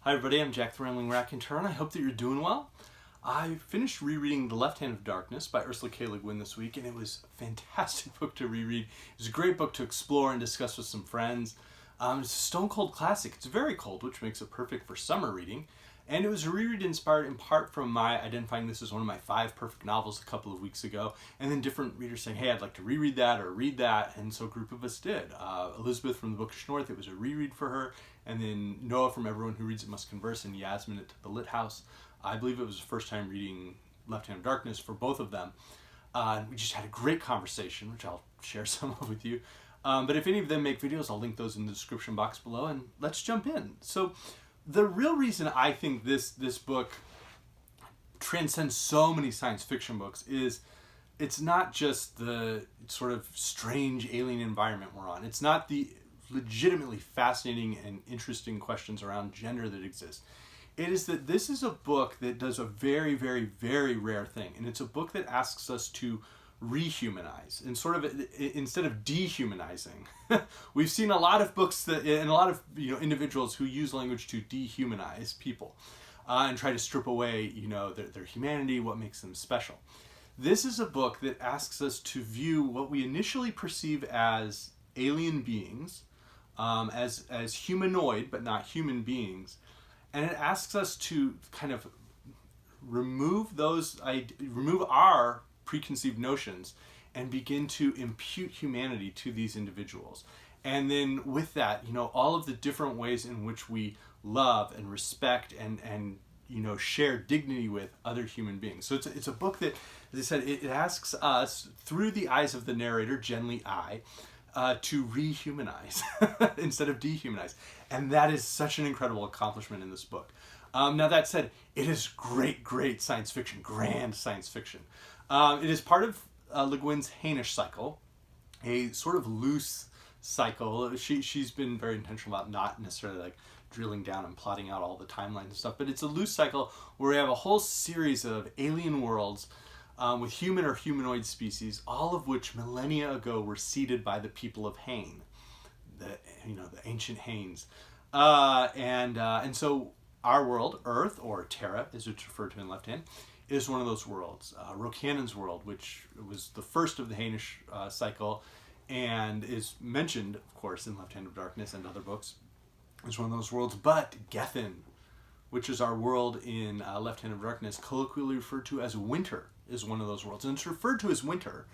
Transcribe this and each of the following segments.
Hi everybody, I'm Jack the Rambling Raconteur, and I hope that you're doing well. I finished rereading The Left Hand of Darkness by Ursula K this week, and it was a fantastic book to reread. It was a great book to explore and discuss with some friends. It's a stone cold classic. It's very cold, which makes it perfect for summer reading. And it was a reread inspired in part from my identifying this as one of my 5 perfect novels a couple of weeks ago, and then different readers saying, hey, I'd like to reread that or read that, and so a group of us did. Elizabeth from the Bookish North, it was a reread for her, and then Noah from Everyone Who Reads It Must Converse, and Yasmin at The Lit House. I believe it was the first time reading Left Hand of Darkness for both of them. We just had a great conversation, which I'll share some of with you. But if any of them make videos, I'll link those in the description box below, and let's jump in. So the real reason I think this book transcends so many science fiction books is it's not just the sort of strange alien environment we're on. It's not the legitimately fascinating and interesting questions around gender that exist. It is that this is a book that does a very, very, very rare thing. And it's a book that asks us to rehumanize and sort of instead of dehumanizing. We've seen a lot of books that and a lot of individuals who use language to dehumanize people and try to strip away their humanity, what makes them special. This is a book that asks us to view what we initially perceive as alien beings as humanoid but not human beings, and it asks us to kind of remove our preconceived notions and begin to impute humanity to these individuals. And then with that, all of the different ways in which we love and respect and share dignity with other human beings. So it's a book that, as I said, it asks us through the eyes of the narrator, generally I, to rehumanize instead of dehumanize. And that is such an incredible accomplishment in this book. Now that said, it is great science fiction, grand science fiction. It is part of Le Guin's Hainish cycle, a sort of loose cycle. She's been very intentional about not necessarily like drilling down and plotting out all the timelines and stuff, but it's a loose cycle where we have a whole series of alien worlds with human or humanoid species, all of which millennia ago were seeded by the people of Hain, the ancient Hains, and so our world, Earth, or Terra, as it's referred to in Left Hand, is one of those worlds. Rokanan's world, which was the first of the Hainish cycle and is mentioned, of course, in Left Hand of Darkness and other books, is one of those worlds. But Gethen, which is our world in Left Hand of Darkness, colloquially referred to as Winter, is one of those worlds. And it's referred to as Winter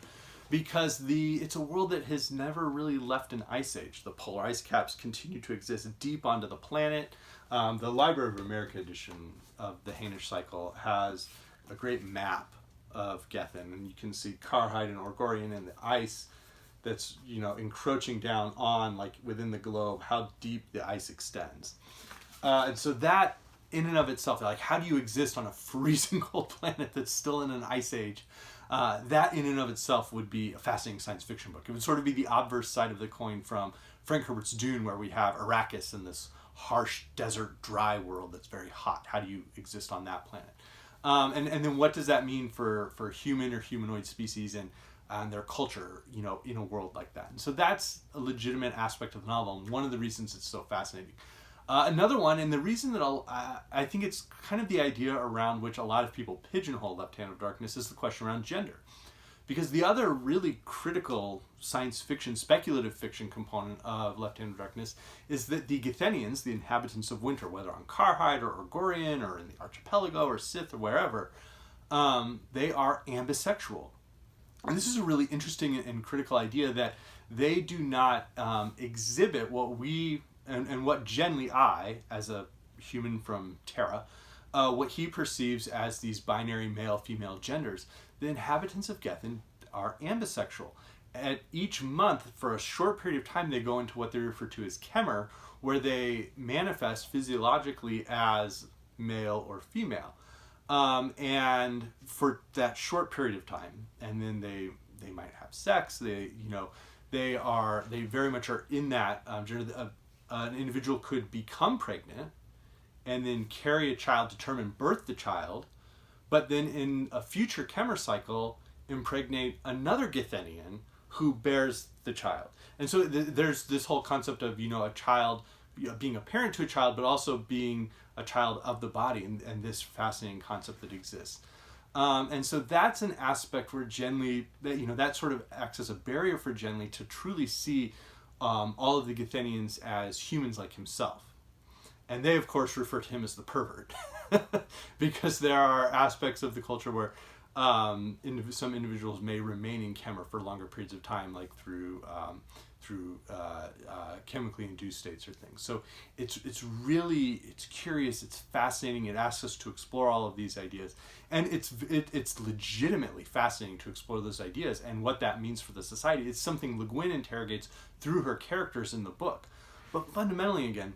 because it's a world that has never really left an ice age. The polar ice caps continue to exist deep onto the planet. The Library of America edition of the Hainish cycle has a great map of Gethen, and you can see Karhide and Orgorian and the ice that's encroaching down on, like, within the globe, how deep the ice extends. And so that in and of itself, like, how do you exist on a freezing cold planet that's still in an ice age? That in and of itself would be a fascinating science fiction book. It would sort of be the obverse side of the coin from Frank Herbert's Dune, where we have Arrakis in this harsh desert dry world that's very hot. How do you exist on that planet? And then what does that mean for human or humanoid species and their culture, in a world like that? And so that's a legitimate aspect of the novel, and one of the reasons it's so fascinating. Another one, and the reason that I think it's kind of the idea around which a lot of people pigeonhole Left Hand of Darkness, is the question around gender. Because the other really critical science fiction, speculative fiction component of Left Hand of Darkness is that the Gethenians, the inhabitants of Winter, whether on Karhide or Orgorian or in the Archipelago or Sith or wherever, they are ambisexual. And this is a really interesting and critical idea that they do not exhibit what we, and what generally I, as a human from Terra, what he perceives as these binary male-female genders. The inhabitants of Gethen are ambisexual. At each month, for a short period of time, they go into what they refer to as Kemer, where they manifest physiologically as male or female. And for that short period of time, and then they might have sex. They very much are in that gender. An individual could become pregnant and then carry a child to term and birth the child, but then in a future Kemer cycle impregnate another Gethenian who bears the child. And so there's this whole concept of, a child being a parent to a child, but also being a child of the body, and this fascinating concept that exists. And so that's an aspect where that sort of acts as a barrier for Genli to truly see all of the Gethenians as humans like himself. And they, of course, refer to him as the pervert, because there are aspects of the culture where some individuals may remain in Khmer for longer periods of time, like through chemically induced states or things. So it's curious, it's fascinating. It asks us to explore all of these ideas, and it's legitimately fascinating to explore those ideas and what that means for the society. It's something Le Guin interrogates through her characters in the book. But fundamentally, again,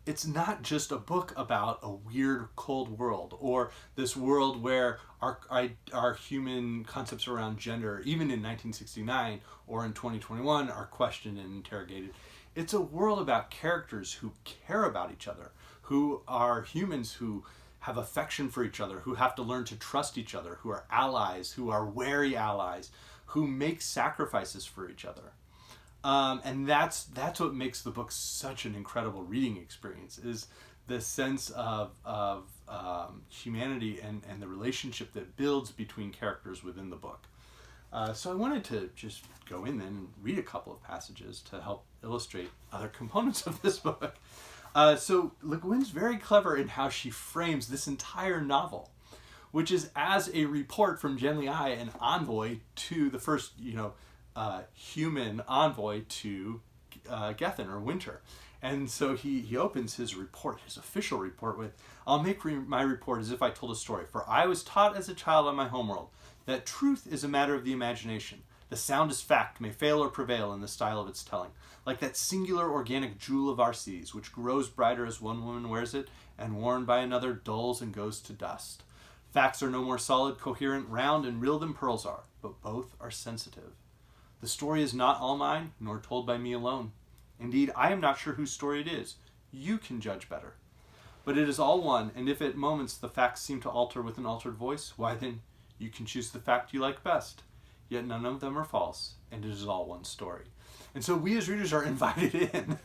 it's not just a book about a weird cold world, or this world where our human concepts around gender, even in 1969 or in 2021, are questioned and interrogated. It's a world about characters who care about each other, who are humans who have affection for each other, who have to learn to trust each other, who are allies, who are wary allies, who make sacrifices for each other. And that's what makes the book such an incredible reading experience, is the sense of humanity and the relationship that builds between characters within the book. So I wanted to just go in then and read a couple of passages to help illustrate other components of this book. So Le Guin's very clever in how she frames this entire novel, which is as a report from Genli Ai, an envoy to the first, human envoy to Gethen, or Winter. And so he opens his report, his official report, with, "I'll make my report as if I told a story. For I was taught as a child on my homeworld that truth is a matter of the imagination. The soundest fact may fail or prevail in the style of its telling, like that singular organic jewel of our seas, which grows brighter as one woman wears it, and worn by another dulls and goes to dust. Facts are no more solid, coherent, round, and real than pearls are, but both are sensitive. The story is not all mine, nor told by me alone. Indeed, I am not sure whose story it is. You can judge better. But it is all one, and if at moments the facts seem to alter with an altered voice, why then, you can choose the fact you like best. Yet none of them are false, and it is all one story." And so we as readers are invited in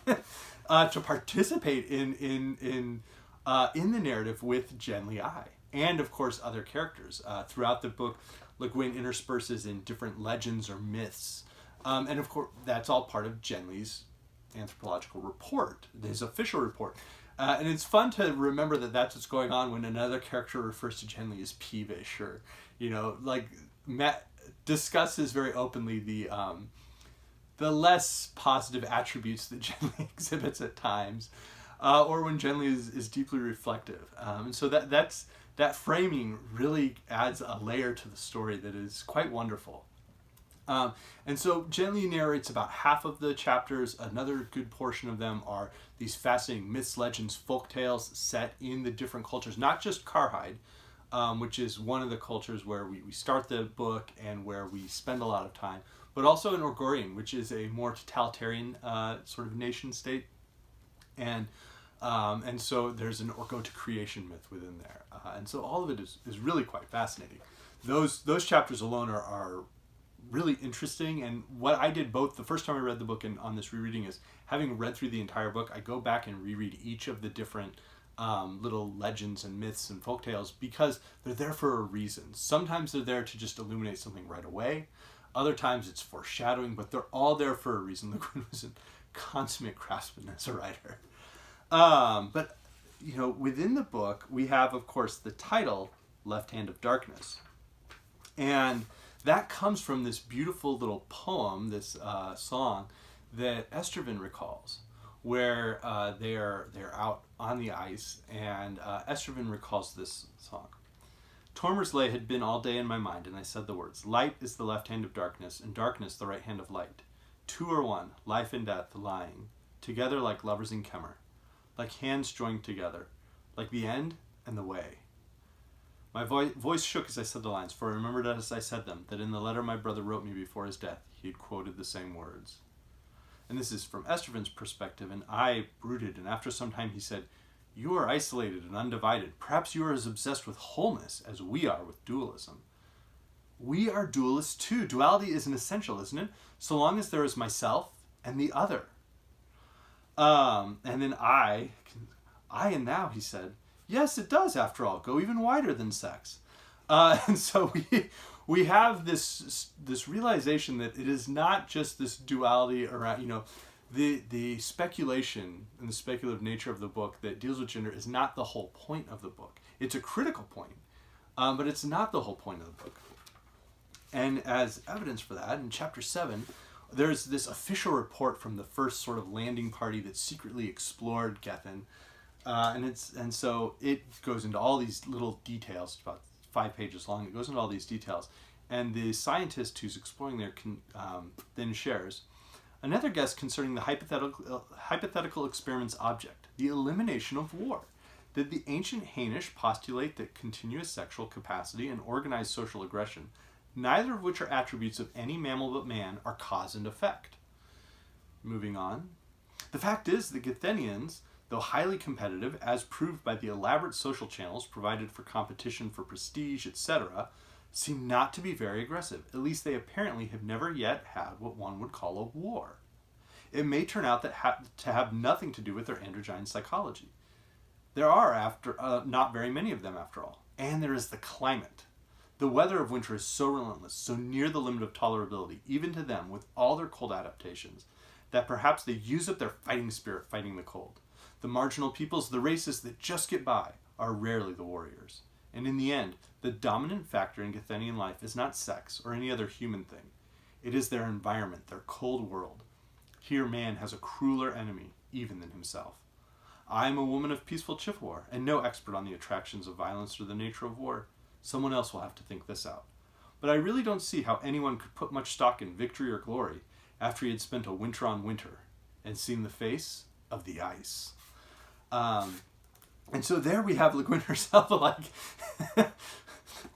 to participate in the narrative with Genli Ai, and of course other characters. Throughout the book, Le Guin intersperses in different legends or myths. And of course, that's all part of Genli's anthropological report, his official report. And it's fun to remember that that's what's going on when another character refers to Genli as peevish, or, Matt discusses very openly the less positive attributes that Genli exhibits at times, or when Genli is deeply reflective. And so that framing really adds a layer to the story that is quite wonderful. And so Genli narrates about half of the chapters. Another good portion of them are these fascinating myths, legends, folk tales set in the different cultures, not just Karhide, which is one of the cultures where we start the book and where we spend a lot of time, but also in Orgorian, which is a more totalitarian sort of nation state. And so there's an Orgo to creation myth within there. And so all of it is really quite fascinating. Those chapters alone are really interesting. And what I did both the first time I read the book and on this rereading is, having read through the entire book, I go back and reread each of the different little legends and myths and folktales, because they're there for a reason. Sometimes they're there to just illuminate something right away. Other times it's foreshadowing, but they're all there for a reason. Le Guin was a consummate craftsman as a writer. But within the book, we have, of course, the title, Left Hand of Darkness. And that comes from this beautiful little poem, this song, that Estervin recalls, where they're out on the ice, and Estervin recalls this song. "Tormer's lay had been all day in my mind, and I said the words, light is the left hand of darkness, and darkness the right hand of light. Two are one, life and death lying, together like lovers in Khmer, like hands joined together, like the end and the way. My voice shook as I said the lines, for I remembered as I said them, that in the letter my brother wrote me before his death, he had quoted the same words." And this is from Estervin's perspective, and I brooded, and after some time he said, "You are isolated and undivided. Perhaps you are as obsessed with wholeness as we are with dualism." We are dualists too. Duality is an essential, isn't it? So long as there is myself and the other. And then I and thou, he said, yes, it does, after all, go even wider than sex. And so we have this realization that it is not just this duality around, the speculation and the speculative nature of the book that deals with gender is not the whole point of the book. It's a critical point, but it's not the whole point of the book. And as evidence for that, in chapter 7, there's this official report from the first sort of landing party that secretly explored Gethen. And so it goes into all these little details. It's about 5 pages long. It goes into all these details. And the scientist who's exploring there then shares another guess concerning the hypothetical experiment's object, the elimination of war. Did the ancient Hainish postulate that continuous sexual capacity and organized social aggression, neither of which are attributes of any mammal but man, are cause and effect? Moving on. The fact is that Gethenians, though highly competitive, as proved by the elaborate social channels provided for competition for prestige, etc., seem not to be very aggressive. At least they apparently have never yet had what one would call a war. It may turn out to have nothing to do with their androgyne psychology. There are not very many of them after all. And there is the climate. The weather of winter is so relentless, so near the limit of tolerability, even to them with all their cold adaptations, that perhaps they use up their fighting spirit fighting the cold. The marginal peoples, the races that just get by, are rarely the warriors. And in the end, the dominant factor in Gethenian life is not sex or any other human thing. It is their environment, their cold world. Here man has a crueler enemy, even than himself. I am a woman of peaceful Chippewa, and no expert on the attractions of violence or the nature of war. Someone else will have to think this out. But I really don't see how anyone could put much stock in victory or glory after he had spent a winter on winter and seen the face of the ice. And so there we have Le Guin herself,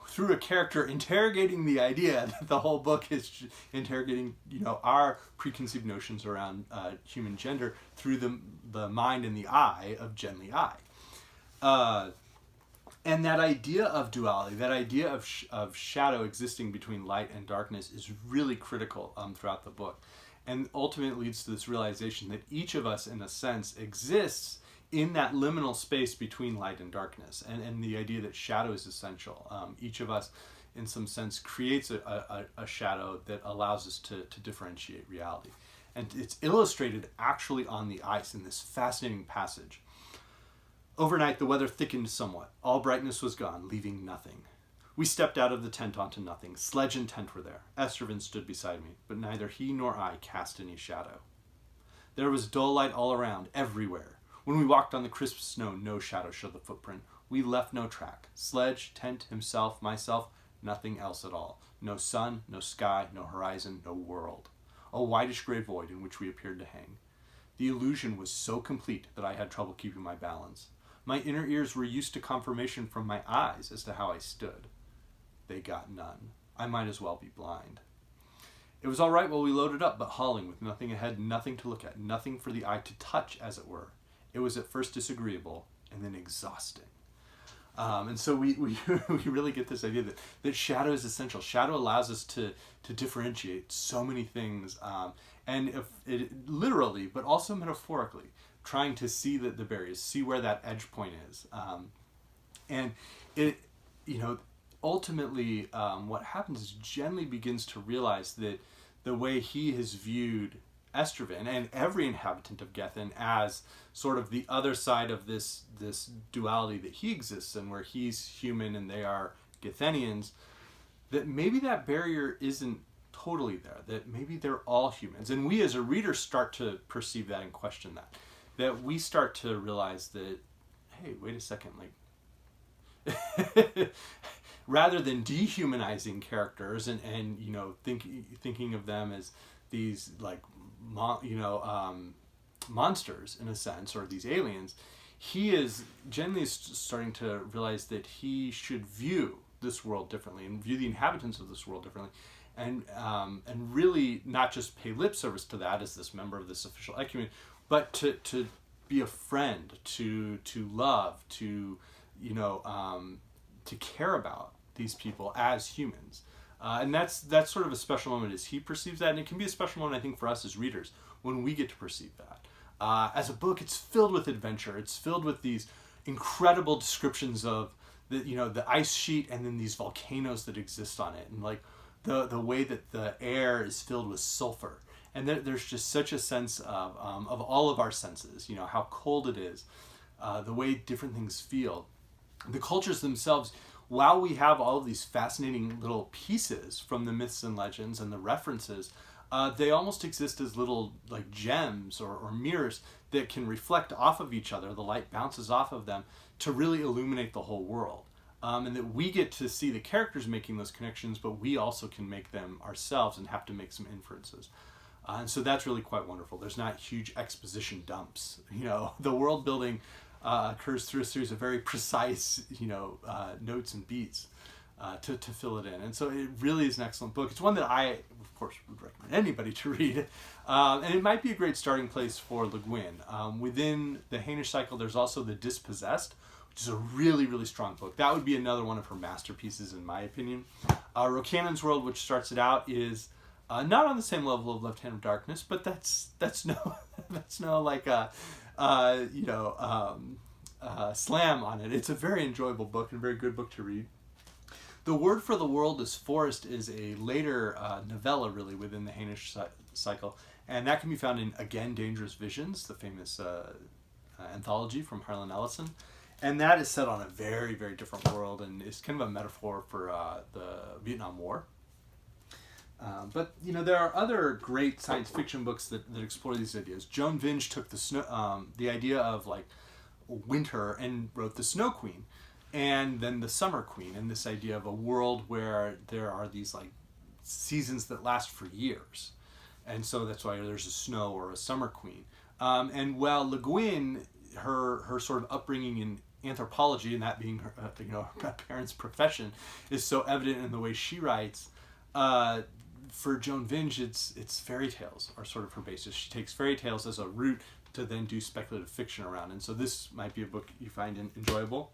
through a character interrogating the idea that the whole book is interrogating, our preconceived notions around human gender through the mind and the eye of Genly I. And that idea of duality, that idea of shadow existing between light and darkness is really critical throughout the book. And ultimately leads to this realization that each of us, in a sense, exists in that liminal space between light and darkness, and the idea that shadow is essential. Each of us, in some sense, creates a shadow that allows us to differentiate reality. And it's illustrated actually on the ice in this fascinating passage. Overnight, the weather thickened somewhat. All brightness was gone, leaving nothing. We stepped out of the tent onto nothing. Sledge and tent were there. Estervan stood beside me, but neither he nor I cast any shadow. There was dull light all around, everywhere. When we walked on the crisp snow, no shadow showed the footprint. We left no track. Sledge, tent, himself, myself, nothing else at all. No sun, no sky, no horizon, no world. A whitish gray void in which we appeared to hang. The illusion was so complete that I had trouble keeping my balance. My inner ears were used to confirmation from my eyes as to how I stood. They got none. I might as well be blind. It was all right while we loaded up, but hauling with nothing ahead, nothing to look at, nothing for the eye to touch, as it were. It was at first disagreeable and then exhausting. And so we really get this idea that shadow is essential. Shadow allows us to differentiate so many things, and if it literally, but also metaphorically, trying to see the barriers, see where that edge point is. And it, ultimately, what happens is Genly begins to realize that the way he has viewed Estervan and every inhabitant of Gethen as sort of the other side of this duality that he exists in, where he's human and they are Gethenians, that maybe that barrier isn't totally there, that maybe they're all humans. And we as a reader start to perceive that and question that we start to realize that, hey, wait a second, rather than dehumanizing characters and thinking of them as these monsters in a sense, or these aliens, he is generally starting to realize that he should view this world differently and view the inhabitants of this world differently, and really not just pay lip service to that as this member of this official ecumen, but to be a friend, to love, to care about these people as humans. And that's sort of a special moment as he perceives that, and it can be a special moment, I think, for us as readers when we get to perceive that. as a book, it's filled with adventure. It's filled with these incredible descriptions of the ice sheet and then these volcanoes that exist on it, and like the way that the air is filled with sulfur. And there's just such a sense of all of our senses, how cold it is, the way different things feel. The cultures themselves, while we have all of these fascinating little pieces from the myths and legends and the references, they almost exist as little like gems or mirrors that can reflect off of each other. The light bounces off of them to really illuminate the whole world. And that we get to see the characters making those connections, but we also can make them ourselves and have to make some inferences. And so that's really quite wonderful. There's not huge exposition dumps. The world building occurs through a series of very precise, notes and beats to fill it in. And so it really is an excellent book. It's one that I, of course, would recommend anybody to read. And it might be a great starting place for Le Guin. Within the Hainish cycle, there's also the Dispossessed, which is a really, really strong book. That would be another one of her masterpieces, in my opinion. Rokanan's World, which starts it out, is not on the same level of Left Hand of Darkness, but that's no like slam on it. It's a very enjoyable book and a very good book to read. The Word for the World is Forest is a later novella, really, within the Hainish cycle, and that can be found in Again, Dangerous Visions, the famous anthology from Harlan Ellison. And that is set on a very, very different world, and is kind of a metaphor for the Vietnam War. But there are other great science fiction books that explore these ideas. Joan took the idea of like winter and wrote The Snow Queen, and then The Summer Queen, and this idea of a world where there are these like seasons that last for years, and so that's why there's a snow or a summer queen. And while Le Guin, her sort of upbringing in anthropology, and that being her, her parents' profession, is so evident in the way she writes. For Joan Vinge, it's fairy tales are sort of her basis. She takes fairy tales as a route to then do speculative fiction around, and so this might be a book you find enjoyable.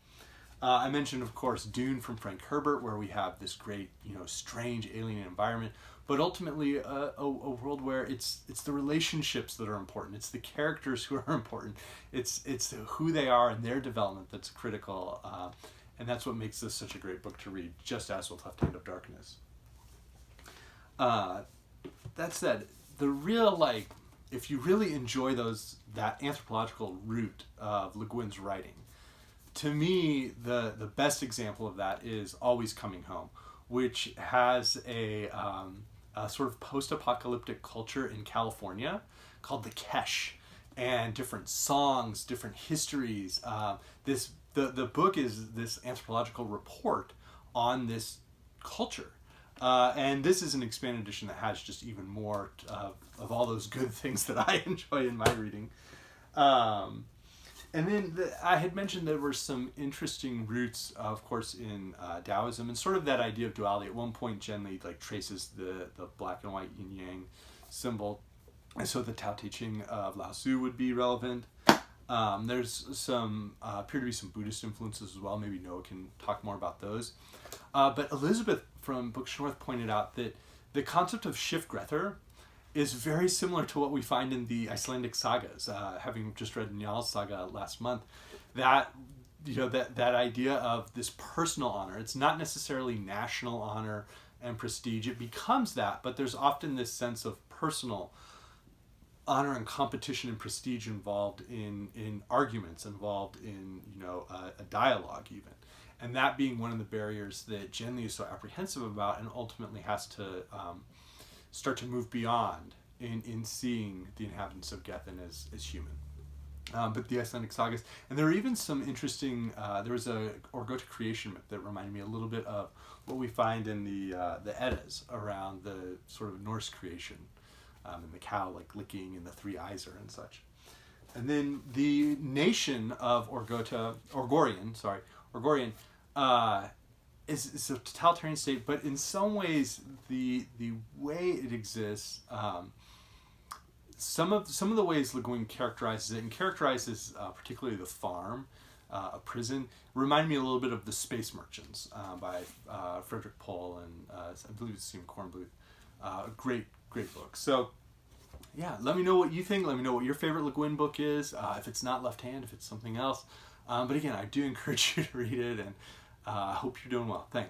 I mentioned, of course, Dune from Frank Herbert, where we have this great, strange alien environment, but ultimately a world where it's the relationships that are important. It's the characters who are important. It's who they are and their development that's critical, and that's what makes this such a great book to read, just as with Left Hand of Darkness. That said, the real, if you really enjoy that anthropological root of Le Guin's writing, to me, the best example of that is Always Coming Home, which has a sort of post-apocalyptic culture in California called the Kesh, and different songs, different histories. The book is this anthropological report on this culture. And this is an expanded edition that has just even more of all those good things that I enjoy in my reading. And then I had mentioned there were some interesting roots, of course, in Taoism, and sort of that idea of duality. At one point, Jen Li traces the black and white yin-yang symbol, and so the Tao Te Ching of Lao Tzu would be relevant. There's some appear to be some Buddhist influences as well. Maybe Noah can talk more about those. But Elizabeth from Books North pointed out that the concept of Shift-Grether is very similar to what we find in the Icelandic sagas. Having just read Njal's saga last month, that idea of this personal honor, it's not necessarily national honor and prestige. It becomes that, but there's often this sense of personal honor and competition and prestige involved in arguments, involved in a dialogue even. And that being one of the barriers that Jen Li is so apprehensive about, and ultimately has to start to move beyond in seeing the inhabitants of Gethen as human. But the Icelandic sagas, and there are even some interesting, there was a Orgota creation myth that reminded me a little bit of what we find in the Eddas around the sort of Norse creation, and the cow licking and the three eyes and such. And then the nation of Orgorian, is a totalitarian state, but in some ways the way it exists, some of the ways Le Guin characterizes it, and characterizes particularly the farm, a prison, remind me a little bit of The Space Merchants by Frederick Pohl and I believe it's Stephen Kornbluth. A great book. So yeah, let me know what you think. Let me know what your favorite Le Guin book is. If it's not Left Hand, if it's something else. But again, I do encourage you to read it, and I hope you're doing well. Thanks.